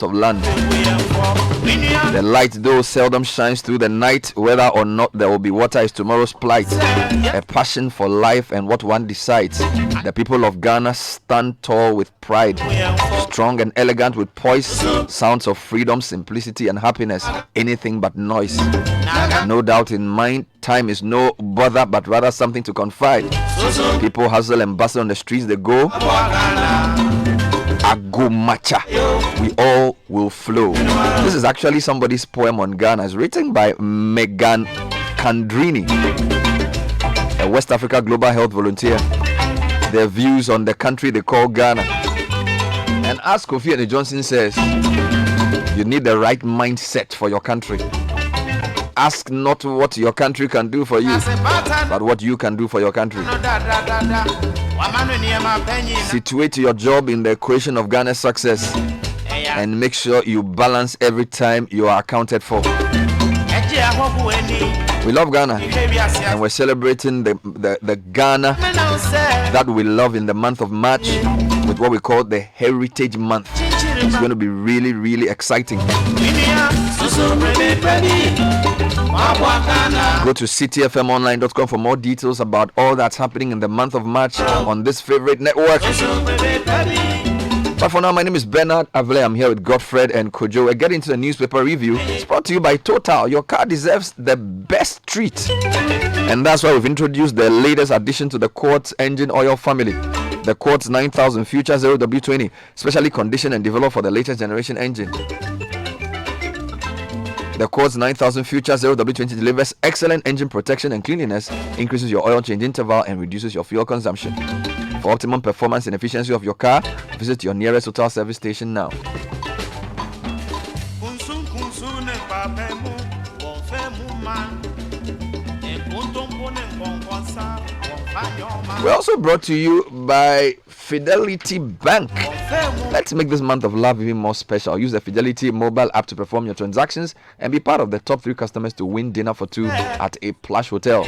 of land. The light, though seldom shines through the night, whether or not there will be water is tomorrow's plight. A passion for life and what one decides. The people of Ghana stand tall with pride, strong and elegant with poise, sounds of freedom, simplicity and happiness, anything but noise. No doubt in mind, time is no bother, but rather something to confide. People hustle and bustle on the streets, they go Ago Macha, we all will flow. This is actually somebody's poem on Ghana. It's written by Megan Kandrini, a West Africa Global Health volunteer. Their views on the country they call Ghana. And as Kofi and Johnson says, you need the right mindset for your country. Ask not what your country can do for you, but what you can do for your country. Situate your job in the equation of Ghana's success and make sure you balance every time you are accounted for. We love Ghana and we're celebrating the Ghana that we love in the month of March with what we call the Heritage Month. It's going to be really, really exciting. Go to citifmonline.com for more details about all that's happening in the month of March on this favorite network. But for now, my name is Bernard Avle. I'm here with Godfred and Kojo. We're getting to the newspaper review. It's brought to you by Total. Your car deserves the best treat. And that's why we've introduced the latest addition to the Quartz engine oil family. The Quartz 9000 Future 0W20, specially conditioned and developed for the latest generation engine. The Quartz 9000 Future 0W20 delivers excellent engine protection and cleanliness, increases your oil change interval, and reduces your fuel consumption. For optimum performance and efficiency of your car, visit your nearest Total service station now. We're also brought to you by Fidelity Bank. Let's make this month of love even more special. Use the Fidelity mobile app to perform your transactions and be part of the top 3 customers to win dinner for 2 at a plush hotel.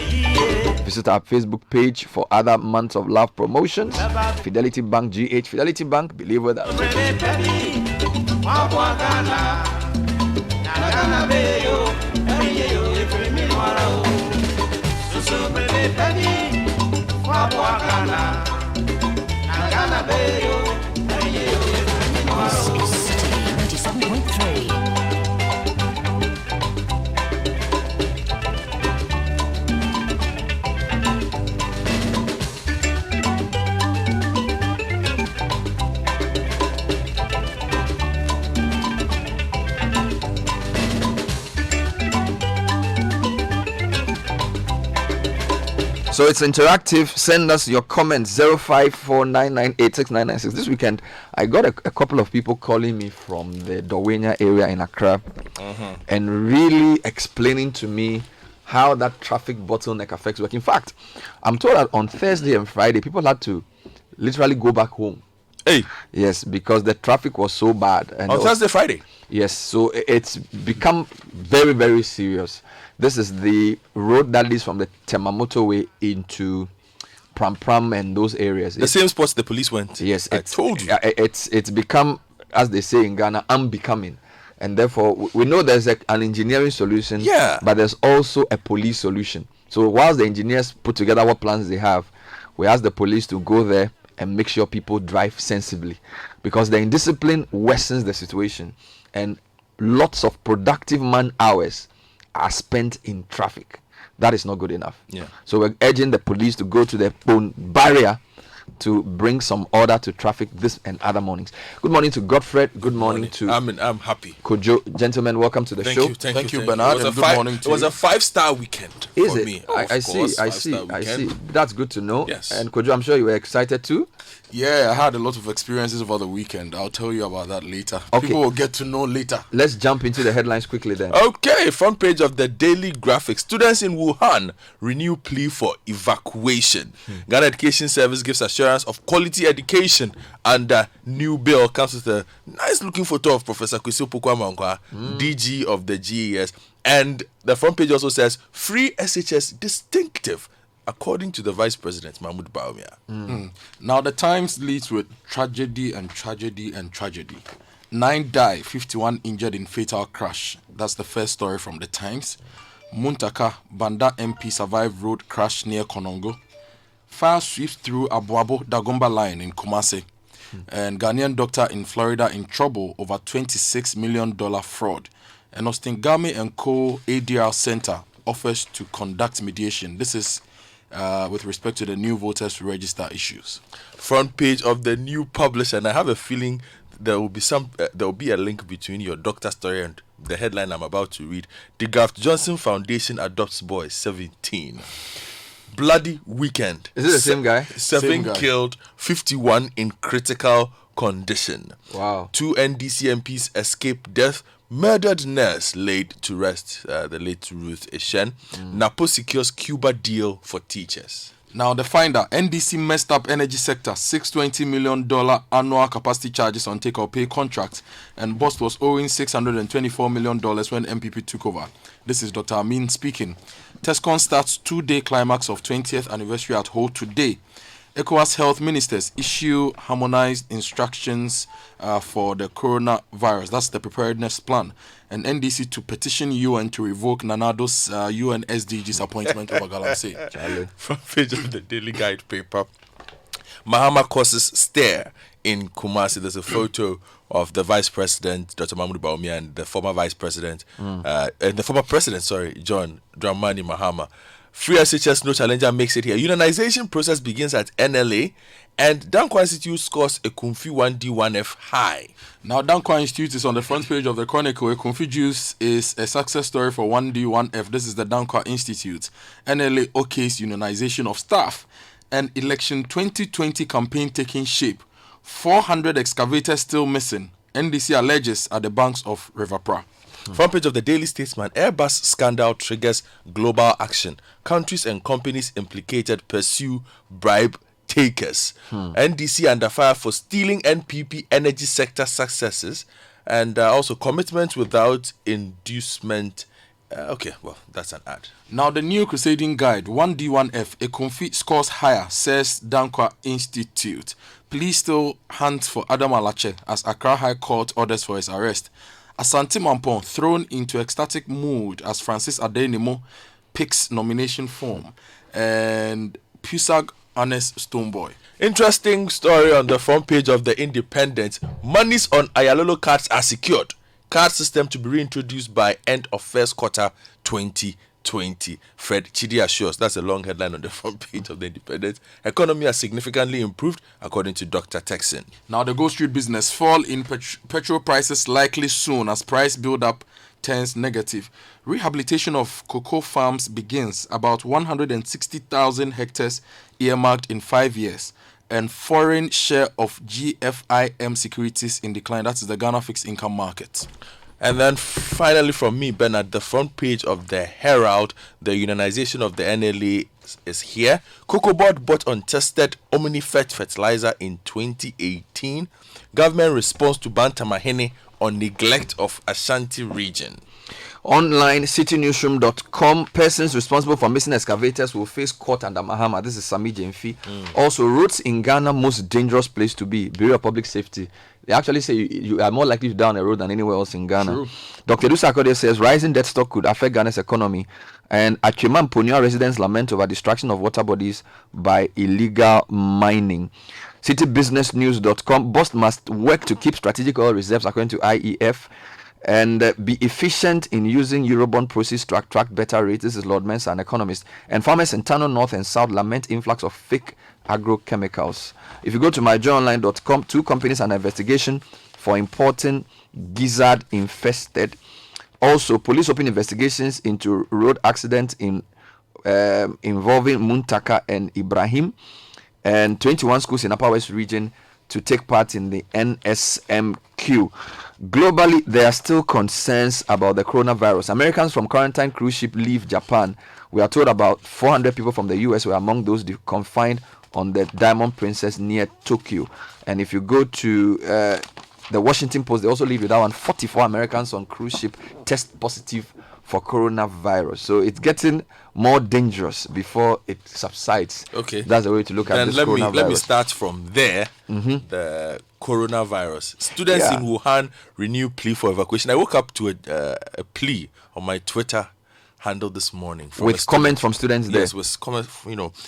Visit our Facebook page for other months of love promotions. Fidelity Bank GH. Fidelity Bank, believe with us. This is Citi 97.3. So it's interactive. Send us your comments 0549986996. This weekend I got a couple of people calling me from the Dowenya area in Accra and really explaining to me how that traffic bottleneck affects work. In fact, I'm told that on Thursday and Friday people had to literally go back home. Hey, yes, because the traffic was so bad. And on Thursday, Friday. Yes, so it's become very, very serious. This is the road that leads from the Temamoto way into Pram Pram and those areas. The same spots the police went. Yes, I told you. It's become, as they say in Ghana, unbecoming. And therefore, we know there's an engineering solution, but there's also a police solution. So whilst the engineers put together what plans they have, we ask the police to go there and make sure people drive sensibly, because the indiscipline worsens the situation and lots of productive man hours are spent in traffic. That is not good enough. So we're urging the police to go to the barrier to bring some order to traffic this and other mornings. Good morning to Godfred. Good morning to I'm happy. Kojo. Gentlemen, welcome to the show. Thank you, Bernard. And good morning to you. It was a 5-star weekend for me. I see. That's good to know. Yes. And Kojo, I'm sure you were excited too. Yeah, I had a lot of experiences over the weekend. I'll tell you about that later. Okay. People will get to know later. Let's jump into the headlines quickly then. Okay, front page of the Daily Graphic. Students in Wuhan renew plea for evacuation. Ghana Education Service gives assurance of quality education, and new bill comes with a nice looking photo of Professor Kwesi Opoku-Amankwah, DG of the GES. And the front page also says, free SHS distinctive, according to the Vice President, Mahmoud Bawumia. Now, the Times leads with tragedy and tragedy and tragedy. 9 die, 51 injured in fatal crash. That's the first story from the Times. Muntaka, Banda MP survived road crash near Konongo. Fire sweeps through Abuabo Dagomba line in Kumasi. And Ghanaian doctor in Florida in trouble over $26 million fraud. And Austin Game and Co. ADR Center offers to conduct mediation. This is with respect to the new voters register issues. Front page of the new publisher, and I have a feeling there will be a link between your doctor story and the headline I'm about to read. The Garth Johnson Foundation adopts boy 17. Bloody weekend. Is it the same guy? Seven killed, 51 in critical condition. Wow. 2 NDC MPs escape death. Murdered nurse laid to rest. The late Ruth Eshen. Napo secures Cuba deal for teachers. Now the finder, NDC messed up energy sector, $620 million annual capacity charges on take-or-pay contracts, and boss was owing $624 million when MPP took over. This is Dr. Amin speaking. TESCON starts 2-day climax of 20th anniversary at Ho today. ECOWAS health ministers issue harmonized instructions for the coronavirus. That's the preparedness plan. And NDC to petition UN to revoke Nanado's UN SDGs appointment over Galamsey. Front page of the Daily Guide paper. Mahama causes stir in Kumasi. There's a photo of the Vice President, Dr. Mahmoud Bawumia, and the former Vice President, John Dramani Mahama. Free SHS no challenger makes it here. Unionization process begins at NLA, and Dankwa Institute scores a Kumfi 1D1F high. Now, Dankwa Institute is on the front page of the Chronicle. A Kumfi Juice is a success story for 1D1F. This is the Dankwa Institute. NLA OK's unionization of staff, and election 2020 campaign taking shape. 400 excavators still missing. NDC alleges at the banks of River Pra. Front page of the Daily Statesman. Airbus scandal triggers global action. Countries and companies implicated pursue bribe takers. NDC under fire for stealing NPP energy sector successes, and also commitment without inducement. That's an ad. Now the new crusading guide, 1D1F, a Kumfi scores higher, says Dankwa Institute. Police still hunt for Adam Alache as Accra High Court orders for his arrest. Asante Mampong thrown into ecstatic mood as Francis Adenimo picks nomination form. And Pusag Honest Stoneboy. Interesting story on the front page of the Independent. Monies on Ayalolo cards are secured. Card system to be reintroduced by end of first quarter 2020. Fred Chidi assures. That's a long headline on the front page of the Independent. Economy has significantly improved according to Dr. Texan. Now the Go Street business. Fall in petrol prices likely soon as price build-up turns negative. Rehabilitation of cocoa farms begins. About 160,000 hectares earmarked in 5 years. And foreign share of GFIM securities in decline. That is the Ghana fixed income market. And then finally from me, Bernard, the front page of the Herald, the unionization of the NLA is here. Cocoa Board bought untested Omnifet fertilizer in 2018. Government response to Bantamahene on neglect of Ashanti region. Online, citynewsroom.com. Persons responsible for missing excavators will face court under Mahama. This is Sami Jemfi. Also, roads in Ghana, most dangerous place to be. Bureau of Public Safety. They actually say you are more likely to die on a road than anywhere else in Ghana. True. Dr. Dusakode says rising debt stock could affect Ghana's economy. And Achima Mponua residents lament over destruction of water bodies by illegal mining. Citybusinessnews.com. Boss must work to keep strategic oil reserves according to IEF. And be efficient in using Eurobond proceeds to attract better rates. This is Lord Mensa, an economist. And farmers in Tano North and South lament influx of fake agrochemicals. If you go to myjoyonline.com, 2 companies under investigation for importing gizzard infested. Also, police open investigations into road accident involving Muntaka and Ibrahim. And 21 schools in Upper West region to take part in the NSMQ. Globally, there are still concerns about the coronavirus. Americans from quarantine cruise ship leave Japan. We are told about 400 people from the US were among those confined on the Diamond Princess near Tokyo. And if you go to the Washington Post, they also leave with that one. 44 Americans on cruise ship test positive for coronavirus. So it's getting more dangerous before it subsides. Okay. That's the way to look at Then this let coronavirus. me start from there. The coronavirus. Students Yeah. in Wuhan renew plea for evacuation. I woke up to a plea on my Twitter handle this morning from a With student. comments from students there. Yes, with comments.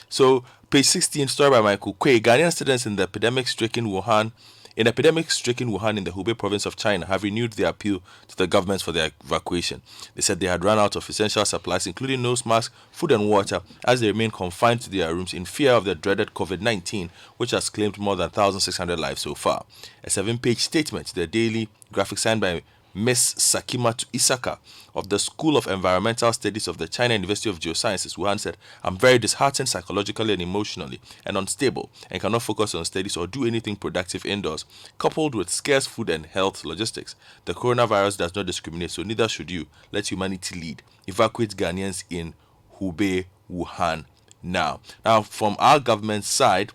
So page 16, story by Michael Quay. Ghanaian students in the epidemic-stricken Wuhan in the Hubei province of China have renewed their appeal to the government for their evacuation. They said they had run out of essential supplies, including nose masks, food and water, as they remain confined to their rooms in fear of the dreaded COVID-19, which has claimed more than 1,600 lives so far. A 7-page statement, the Daily Graphic signed by Ms. Sakimatu Isaka of the School of Environmental Studies of the China University of Geosciences, Wuhan, said, "I'm very disheartened psychologically and emotionally and unstable and cannot focus on studies or do anything productive indoors. Coupled with scarce food and health logistics, the coronavirus does not discriminate, so neither should you. Let humanity lead. Evacuate Ghanaians in Hubei, Wuhan now." Now, from our government side,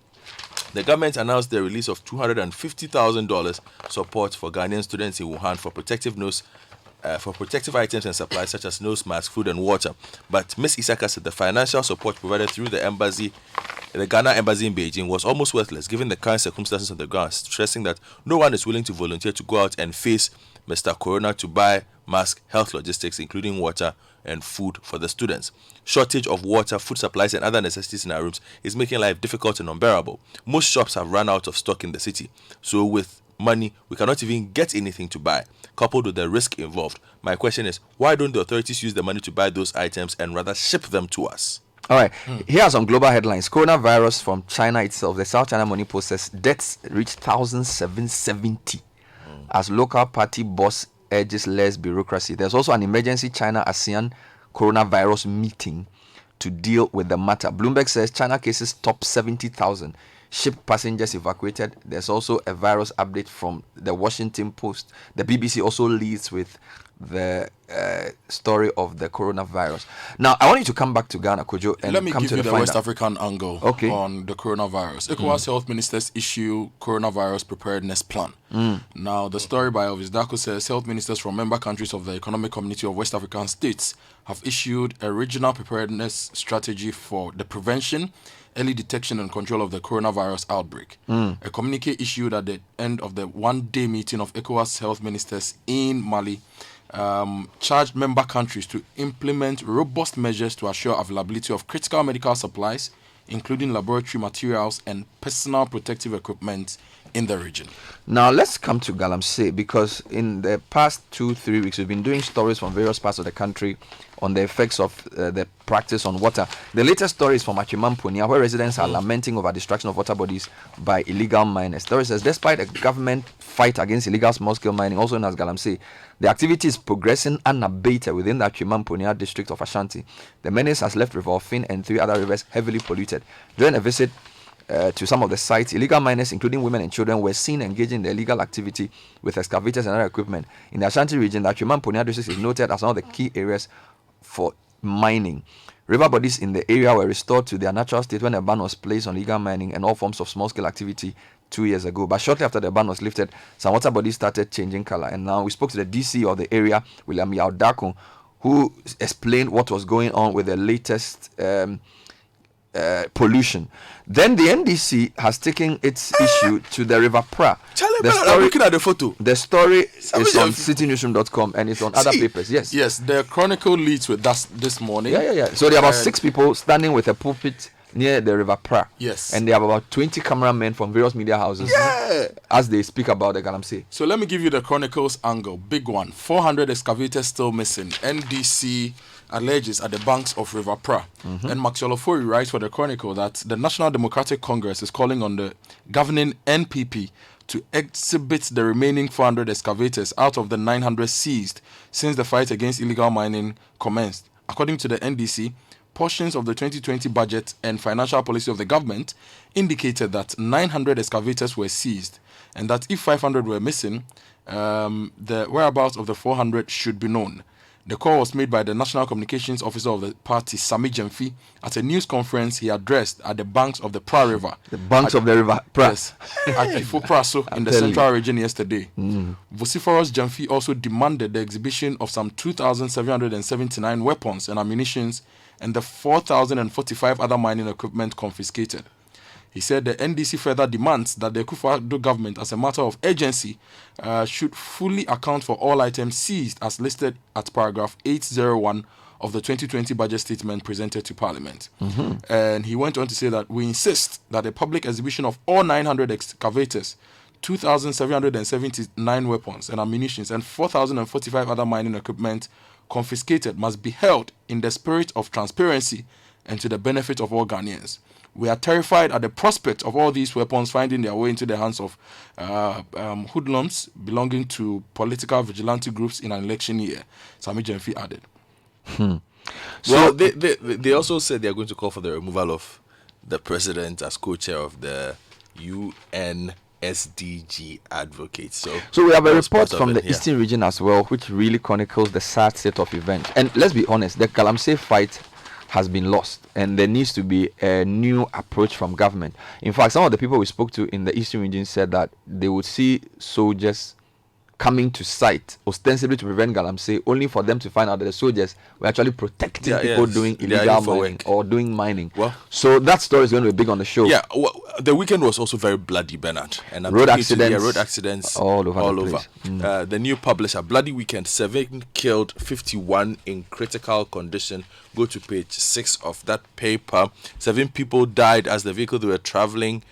the government announced the release of $250,000 support for Ghanaian students in Wuhan for protective items and supplies such as nose masks, food, and water. But Ms. Isaka said the financial support provided through the Ghana embassy in Beijing, was almost worthless given the current circumstances on the ground, stressing that no one is willing to volunteer to go out and face Mr. Corona to buy masks, health logistics, including water and food for the students. Shortage of water, food supplies, and other necessities in our rooms is making life difficult and unbearable. Most shops have run out of stock in the city, so with money, we cannot even get anything to buy. Coupled with the risk involved, my question is, why don't the authorities use the money to buy those items and rather ship them to us? All right, here are some global headlines. Coronavirus from China itself. The South China Morning Post says deaths reached 1,770 as local party boss urges less bureaucracy. There's also an emergency China-ASEAN coronavirus meeting to deal with the matter. Bloomberg says China cases top 70,000. Ship passengers evacuated. There's also a virus update from the Washington Post. The BBC also leads with the story of the coronavirus. Now, I want you to come back to Ghana, Kojo, and let me come give to you the the West African angle Okay. on the coronavirus. ECOWAS health ministers issue coronavirus preparedness plan. Now, the story by Elvis Dako says health ministers from member countries of the Economic Community of West African States have issued a regional preparedness strategy for the prevention, early detection and control of the coronavirus outbreak. A communique issued at the end of the one-day meeting of ECOWAS health ministers in Mali charged member countries to implement robust measures to assure availability of critical medical supplies, including laboratory materials and personal protective equipment in the region. Now let's come to Galamsey, because in the past 2-3 weeks we've been doing stories from various parts of the country on the effects of the practice on water. The latest story is from Achimamponia, where residents are lamenting over destruction of water bodies by illegal miners. The story says despite a government fight against illegal small-scale mining, also known as Galamsey, the activity is progressing unabated within the Achimamponia district of Ashanti. The menace has left River Ofin and 3 other rivers heavily polluted. During a visit to some of the sites, illegal miners, including women and children, were seen engaging in the illegal activity with excavators and other equipment. In the Ashanti region, the Achimamponia district is noted as one of the key areas for mining. River bodies in the area were restored to their natural state when a ban was placed on illegal mining and all forms of small-scale activity 2 years ago. But shortly after the ban was lifted, some water bodies started changing color. And now we spoke to the DC of the area, William Yaudako, who explained what was going on with the latest pollution. Then the NDC has taken its issue to the River Pra. I'm looking at the photo. The story is on citynewsroom.com and it's on other papers. Yes. Yes, the Chronicle leads with that this morning. Yeah. So there are about 6 people standing with a pulpit near the River Pra. Yes. And they have about 20 cameramen from various media houses as they speak about the Galamsey. So let me give you the Chronicle's angle. Big one. 400 excavators still missing. NDC alleges at the banks of River Pra. And Maxwell Ofori writes for the Chronicle that the National Democratic Congress is calling on the governing NPP to exhibit the remaining 400 excavators out of the 900 seized since the fight against illegal mining commenced. According to the NDC, portions of the 2020 budget and financial policy of the government indicated that 900 excavators were seized, and that if 500 were missing, the whereabouts of the 400 should be known. The call was made by the National Communications Officer of the party, Sami Jemfi, at a news conference he addressed at the banks of the Pra River. The banks of the river Pra. Yes, at Kifo Praso in the central region yesterday. Vociferous Jemfi also demanded the exhibition of some 2,779 weapons and ammunitions and the 4,045 other mining equipment confiscated. He said the NDC further demands that the Akufo-Addo government, as a matter of urgency, should fully account for all items seized as listed at paragraph 801 of the 2020 budget statement presented to Parliament. And he went on to say that we insist that a public exhibition of all 900 excavators, 2,779 weapons and ammunitions, and 4,045 other mining equipment confiscated must be held in the spirit of transparency and to the benefit of all Ghanaians. We are terrified at the prospect of all these weapons finding their way into the hands of hoodlums belonging to political vigilante groups in an election year, Sami Jemfi added. Well, they also said they are going to call for the removal of the president as co-chair of the UN SDG advocates. So we have a report from the Eastern region as well, which really chronicles the sad state of events. And let's be honest, the Galamsey fight has been lost, and there needs to be a new approach from government. In fact, some of the people we spoke to in the Eastern region said that they would see soldiers coming to site ostensibly to prevent Galamsey, only for them to find out that the soldiers were actually protecting people doing illegal mining or doing mining. Well, so that story is going to be big on the show. Yeah, well, the weekend was also very bloody, Bernard. And road accidents all over. The new publisher, Bloody Weekend, 7 killed, 51 in critical condition. Go to page 6 of that paper. 7 people died as the vehicle they were traveling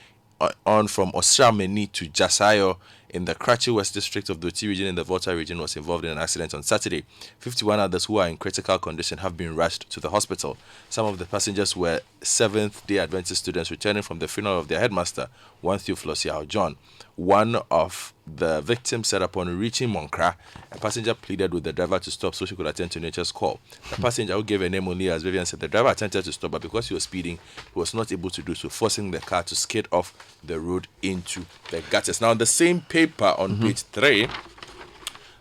on from Osrameni to Jasayo in the Karachi West district of the Oti region in the Volta region was involved in an accident on Saturday. 51 others who are in critical condition have been rushed to the hospital. Some of the passengers were Seventh-day Adventist students returning from the funeral of their headmaster, one Theophilus Yao John. One of the victims said upon reaching Monkra, a passenger pleaded with the driver to stop so she could attend to nature's call. The passenger, who gave a name only as Vivian, said the driver attempted to stop, but because he was speeding, he was not able to do so, forcing the car to skid off the road into the gutters. Now, on the same paper on page 3,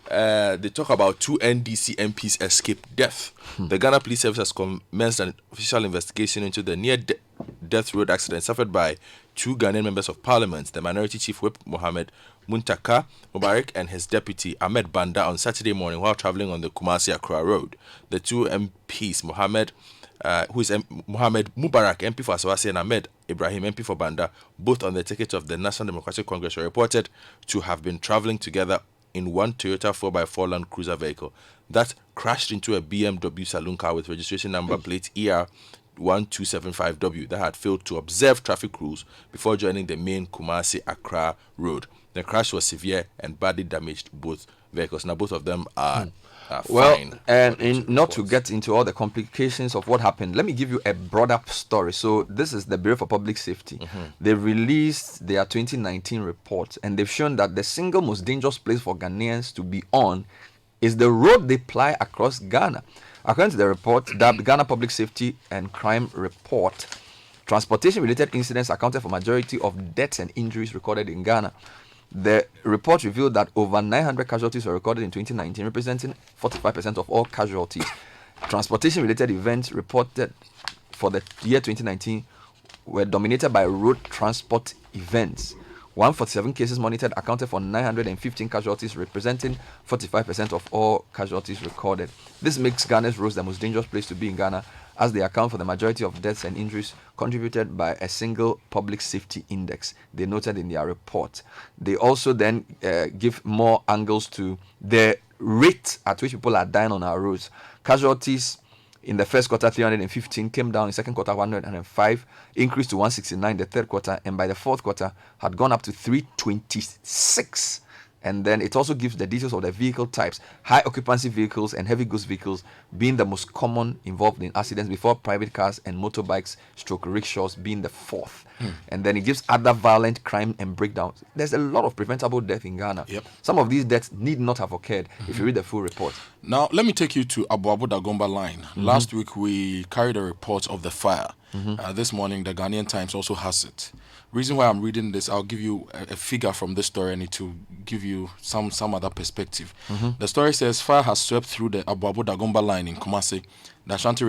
they talk about 2 NDC MPs escaped death. The Ghana Police Service has commenced an official investigation into the near-death road accident suffered by 2 Ghanaian members of parliament, the Minority Chief Whip Mohammed Muntaka Mubarak and his deputy Ahmed Banda, on Saturday morning while traveling on the Kumasi-Accra Road. The 2 MPs, Mohammed Mubarak, MP for Asawasi, and Ahmed Ibrahim, MP for Banda, both on the ticket of the National Democratic Congress, were reported to have been traveling together in one Toyota 4x4 Land Cruiser vehicle that crashed into a BMW saloon car with registration number plate ER1275W that had failed to observe traffic rules before joining the main Kumasi-Accra Road. The crash was severe and badly damaged both vehicles. Now, both of them are fine. And not to get into all the complications of what happened, let me give you a broader story. So this is the Bureau for Public Safety. They released their 2019 report, and they've shown that the single most dangerous place for Ghanaians to be on is the road they ply across Ghana. According to the report, the Ghana Public Safety and Crime Report, transportation-related incidents accounted for majority of deaths and injuries recorded in Ghana. The report revealed that over 900 casualties were recorded in 2019, representing 45% of all casualties. Transportation-related events reported for the year 2019 were dominated by road transport events. 147 cases monitored accounted for 915 casualties, representing 45% of all casualties recorded. This makes Ghana's roads the most dangerous place to be in Ghana, as they account for the majority of deaths and injuries contributed by a single public safety index, they noted in their report. They also then give more angles to the rate at which people are dying on our roads. Casualties in the first quarter, 315, came down in second quarter, 105, increased to 169 the third quarter, and by the fourth quarter had gone up to 326. And then it also gives the details of the vehicle types, high occupancy vehicles and heavy goods vehicles being the most common involved in accidents, before private cars and motorbikes / rickshaws being the fourth. And then it gives other violent crime and breakdowns. There's a lot of preventable death in Ghana. Some of these deaths need not have occurred if you read the full report. Now, let me take you to Abu Dagomba line. Last week, we carried a report of the fire. This morning, the Ghanaian Times also has it. Reason why I'm reading this, I'll give you a figure from this story and to give you some other perspective. The story says fire has swept through the Abuabo Dagomba line in Kumasi, the Ashanti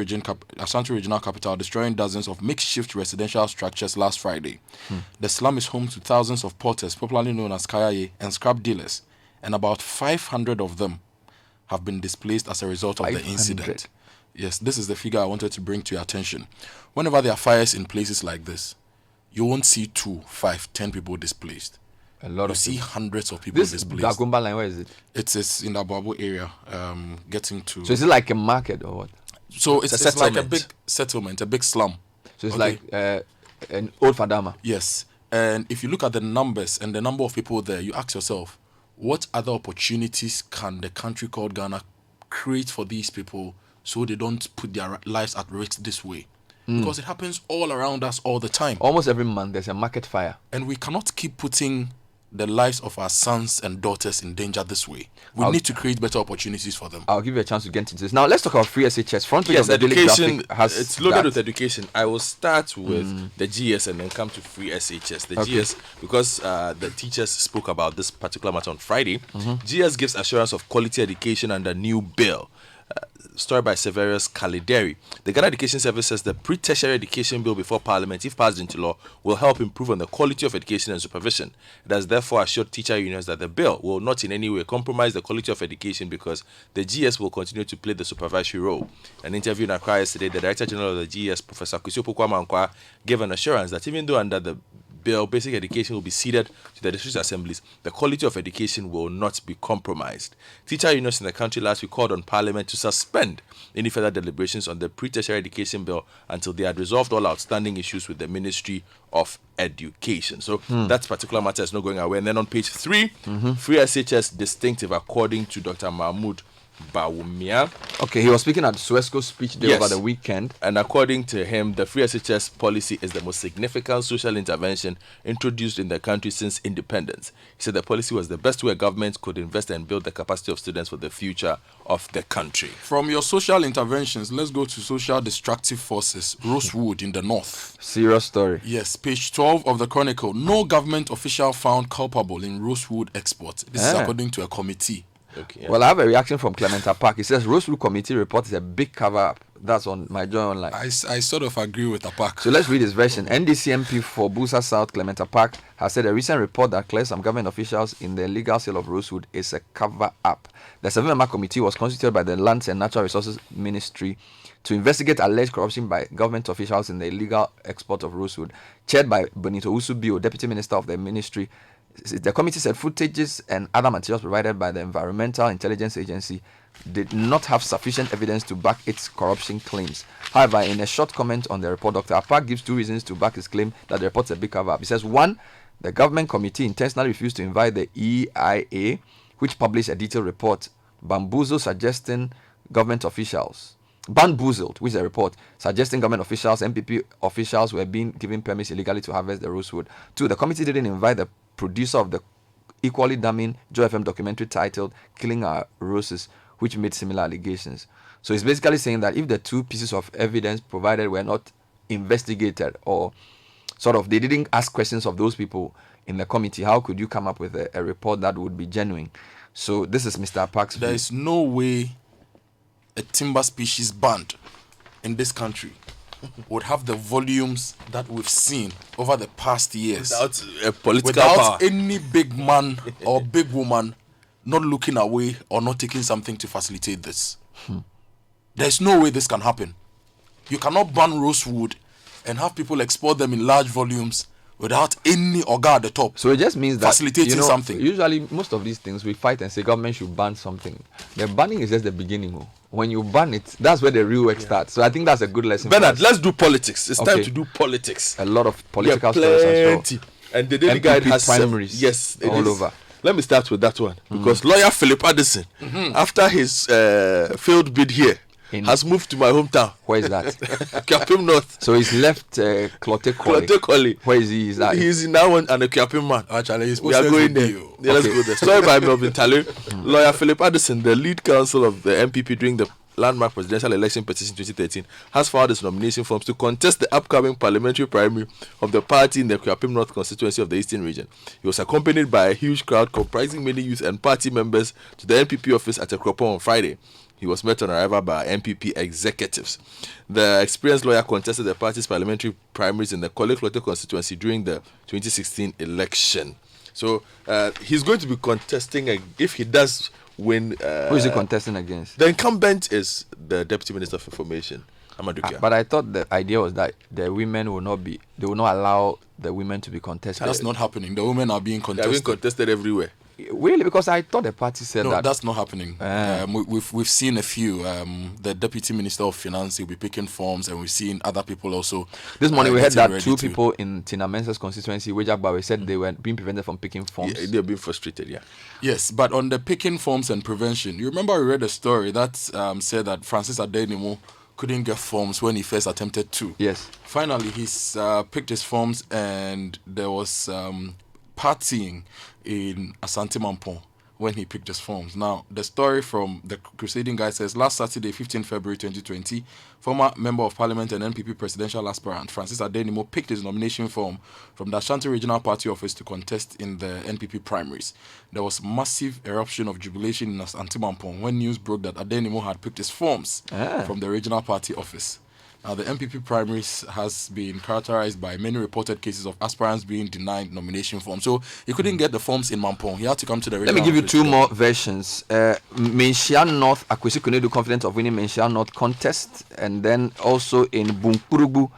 regional capital, destroying dozens of makeshift residential structures last Friday. The slum is home to thousands of porters, popularly known as kayaye, and scrap dealers, and about 500 of them have been displaced as a result of the 500. incident. Yes, this is the figure I wanted to bring to your attention. Whenever there are fires in places like this, you won't see 2, 5, 10 people displaced. A lot You of see people. hundreds of people This displaced. Dagomba line, where is it? It's in the Abuabo area, getting to... So is it like a market or what? So It's a it's like a settlement. big settlement, a big slum. So it's Okay. like an old Fadama. Yes. And if you look at the numbers and the number of people there, you ask yourself, what other opportunities can the country called Ghana create for these people so they don't put their lives at risk this way? Because it happens all around us all the time. Almost every month there's a market fire. And we cannot keep putting the lives of our sons and daughters in danger this way. We need to create better opportunities for them. I'll give you a chance to get into this. Now let's talk about free SHS. Front page Yes, of the Daily education. Graphic has It's loaded that. with education. I will start with the GS and then come to free SHS. The GS, because the teachers spoke about this particular matter on Friday. GS gives assurance of quality education under new bill. Story by Severus Kalideri. The Ghana Education Service says the pre-tertiary education bill before Parliament, if passed into law, will help improve on the quality of education and supervision. It has therefore assured teacher unions that the bill will not in any way compromise the quality of education because the GS will continue to play the supervisory role. An interview in Accra yesterday, the Director General of the GS, Professor Kusiopo Kwamankwa, gave an assurance that even though under the bill, basic education will be ceded to the district assemblies, the quality of education will not be compromised. Teacher unions in the country last week called on Parliament to suspend any further deliberations on the pre-tertiary education bill until they had resolved all outstanding issues with the Ministry of Education. So that particular matter is not going away. And then on page 3, free SHS distinctive according to Dr. Mahmoud Bawumia. Okay, he was speaking at Suesco speech day Yes. over the weekend. And according to him, the free SHS policy is the most significant social intervention introduced in the country since independence. He said the policy was the best way government could invest and build the capacity of students for the future of the country. From your social interventions, let's go to social destructive forces. Rosewood in the north. Serious story. Yes, page 12 of the Chronicle. No government official found culpable in Rosewood export. This is according to a committee. Okay. Well, I have a reaction from Clementa Park. He says Rosewood Committee report is a big cover-up. That's on my Joy Online. I sort of agree with Apak. So let's read his version. NDC MP for Busa South, Clementa Park, has said a recent report that clears some government officials in the illegal sale of Rosewood is a cover-up. The 7-member committee was constituted by the Lands and Natural Resources Ministry to investigate alleged corruption by government officials in the illegal export of Rosewood, chaired by Benito Usubio, Deputy Minister of the Ministry. The committee said footages and other materials provided by the Environmental Intelligence Agency did not have sufficient evidence to back its corruption claims. However, in a short comment on the report, Dr. Apak gives 2 reasons to back his claim that the report is a big cover-up. He says, 1, the government committee intentionally refused to invite the EIA, which published a detailed report, bamboozled, which is a report suggesting government officials, MPP officials were being given permits illegally to harvest the rosewood. 2, the committee didn't invite the producer of the equally damning Joy FM documentary titled Killing Our Roses, which made similar allegations. So it's basically saying that if the 2 pieces of evidence provided were not investigated, or sort of they didn't ask questions of those people in the committee, how could you come up with a report that would be genuine? So this is Mr. Park's view. There is no way a timber species band in this country would have the volumes that we've seen over the past years Without a political power. without any big man or big woman not looking away or not taking something to facilitate this. There's no way this can happen. You cannot ban rosewood and have people export them in large volumes without any organ at the top. So it just means that Facilitating something. Usually, most of these things we fight and say government should ban something. The banning is just the beginning. When you ban it, that's where the real work starts. So I think that's a good lesson. Bernard, for us. let's do politics. It's time Okay. to do politics. A lot of political Yeah, stories as well. plenty. And the Daily MPP Guide has primaries yes, it all is. over. Let me start with that one because lawyer Philip Addison, after his failed bid here, has moved to my hometown. Where is that? Kiapim North. So he's left Clote Kolli. Where is he? Is that? He's in that one and a Kiapim man. Actually, he's We are going there. Yeah, let's Okay. go there. Story by Melvin Talley. Lawyer Philip Addison, the lead counsel of the MPP during the landmark presidential election petition 2013, has filed his nomination forms to contest the upcoming parliamentary primary of the party in the Kwapim North constituency of the Eastern region. He was accompanied by a huge crowd comprising many youth and party members to the NPP office at Ekropo on Friday. He was met on arrival by NPP executives. The experienced lawyer contested the party's parliamentary primaries in the Koleklote constituency during the 2016 election. So he's going to be contesting, if he does win. Who is he contesting against? The incumbent is the Deputy Minister of Information, Amadou Kia. But I thought the idea was that the women will not allow the women to be contested. That's not happening. The women are being contested. They're being contested everywhere. Really? Because I thought the party said no, that. That's not happening. We've seen a few. The Deputy Minister of Finance will be picking forms, and we've seen other people also. This morning we heard that two people in Tina Mensah's constituency, Wejagbawe, said they were being prevented from picking forms. Yeah, they're being frustrated, yeah. Yes, but on the picking forms and prevention, you remember we read a story that said that Francis Adenimo couldn't get forms when he first attempted to. Yes. Finally, he's picked his forms, and there was partying in Asante Mampong when he picked his forms. Now, the story from the Crusading Guy says, last Saturday, 15 February 2020, former Member of Parliament and NPP presidential aspirant Francis Adenimo picked his nomination form from the Ashanti Regional Party office to contest in the NPP primaries. There was massive eruption of jubilation in Asante Mampong when news broke that Adenimo had picked his forms from the regional party office. Now, the MPP primaries has been characterized by many reported cases of aspirants being denied nomination forms. So he couldn't get the forms in Mampong. He had to come to the regional. Let me give you two more versions. Menchia North, Akwesi Kunedu confident of winning Menchia North contest. And then also in Bunkurubu,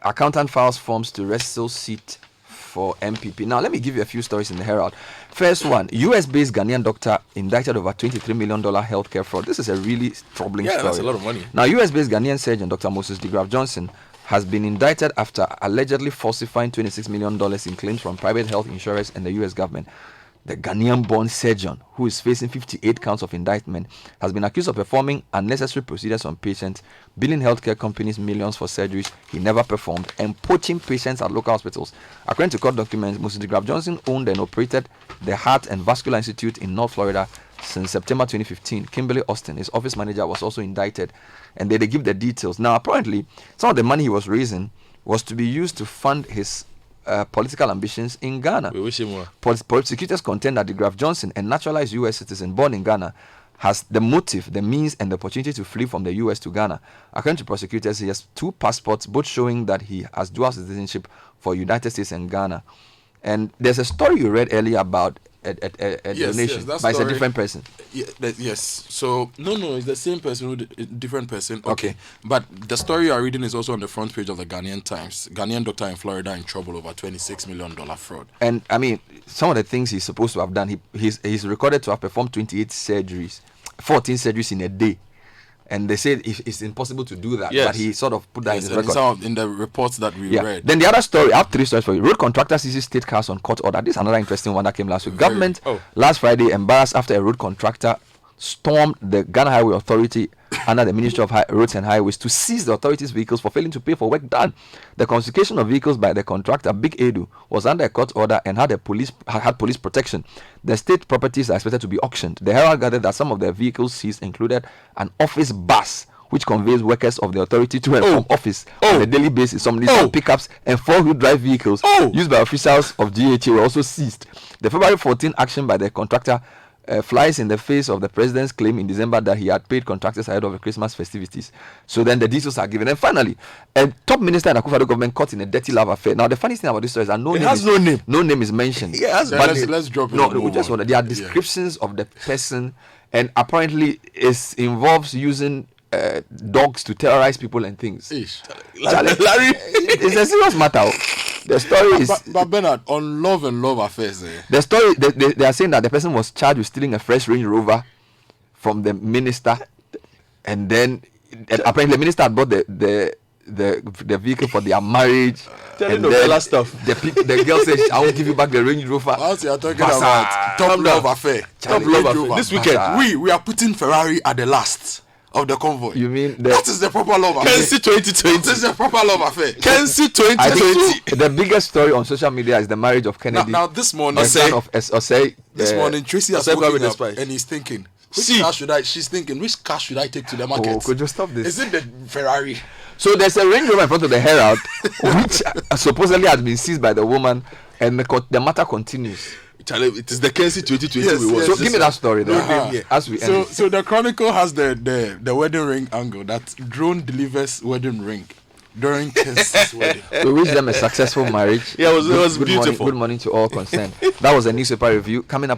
accountant files forms to wrestle seat for MPP. Now, let me give you a few stories in the Herald. First one, US-based Ghanaian doctor indicted over $23 million healthcare fraud. This is a really troubling story. Yeah, that's a lot of money. Now, US-based Ghanaian surgeon Dr. Moses DeGraff Johnson has been indicted after allegedly falsifying $26 million in claims from private health insurers and the US government. The Ghanaian-born surgeon, who is facing 58 counts of indictment, has been accused of performing unnecessary procedures on patients, billing healthcare companies millions for surgeries he never performed, and poaching patients at local hospitals. According to court documents, Moses DeGraff Johnson owned and operated the Heart and Vascular Institute in North Florida since September 2015. Kimberly Austin, his office manager, was also indicted, and they give the details. Now, apparently, some of the money he was raising was to be used to fund his political ambitions in Ghana. We wish him well. Prosecutors contend that DeGraff Johnson, a naturalized U.S. citizen born in Ghana, has the motive, the means, and the opportunity to flee from the U.S. to Ghana. According to prosecutors, he has two passports, both showing that he has dual citizenship for United States and Ghana. And there's a story you read earlier about a donation, but it's a different person. Yes. So no, it's the same person, different person. Okay. But the story you are reading is also on the front page of the Ghanaian Times. Ghanaian doctor in Florida in trouble over $26 million fraud. And I mean, some of the things he's supposed to have done, he's recorded to have performed 28 surgeries, 14 surgeries in a day. And they said it's impossible to do that, but he sort of put that in his record. In the reports that we read. Then the other story, I have three stories for you. Road contractor seizes state cars on court order. This is another interesting one that came last week. Government last Friday embarrassed after a road contractor stormed the Ghana Highway Authority under the Ministry of Roads and Highways to seize the authority's vehicles for failing to pay for work done. The confiscation of vehicles by the contractor, Big Edu, was under a court order and had police protection. The state properties are expected to be auctioned. The Herald gathered that some of the vehicles seized included an office bus, which conveys workers of the authority to and from office on a daily basis. Some Nissan pickups and four-wheel drive vehicles used by officials of GHA were also seized. The February 14 action by the contractor flies in the face of the president's claim in December that he had paid contractors ahead of the Christmas festivities. So then the details are given. And finally, a top minister in the Akufo-Addo government caught in a dirty love affair. Now, the funny thing about this story is that no name is mentioned. Let's drop it. No, we just want there are descriptions of the person, and apparently it involves using dogs to terrorize people and things. Larry, it's a serious matter. The story is. But Bernard, on love and love affairs. The story they are saying that the person was charged with stealing a fresh Range Rover from the minister, and then apparently the minister had bought the vehicle for their marriage. Telling the stuff. The girl said, "I will give you back the Range Rover." What you are talking about? Top love affair. Top love affair. This weekend, we are putting Ferrari at the last of the convoy. You mean that is the proper love affair? Kensi 2020. This is the proper love affair. Kensi 2020. The biggest story on social media is the marriage of Kennedy. Now this morning, Osei. this morning Tracy has woken up and he's thinking, See, car should I? She's thinking, which car should I take to the market? Oh, could you stop this? Is it the Ferrari? So there's a Range Rover in front of the Herald, which supposedly has been seized by the woman, and the matter continues. Charlie, it is the Kensi 2020 Yes, we watched. So give me that story then, Uh-huh. as we end. So the Chronicle has the wedding ring angle that drone delivers wedding ring during Kensi's wedding. We wish them a successful marriage. Yeah, it was Good morning, beautiful. good morning to all concerned. That was a newspaper review coming up.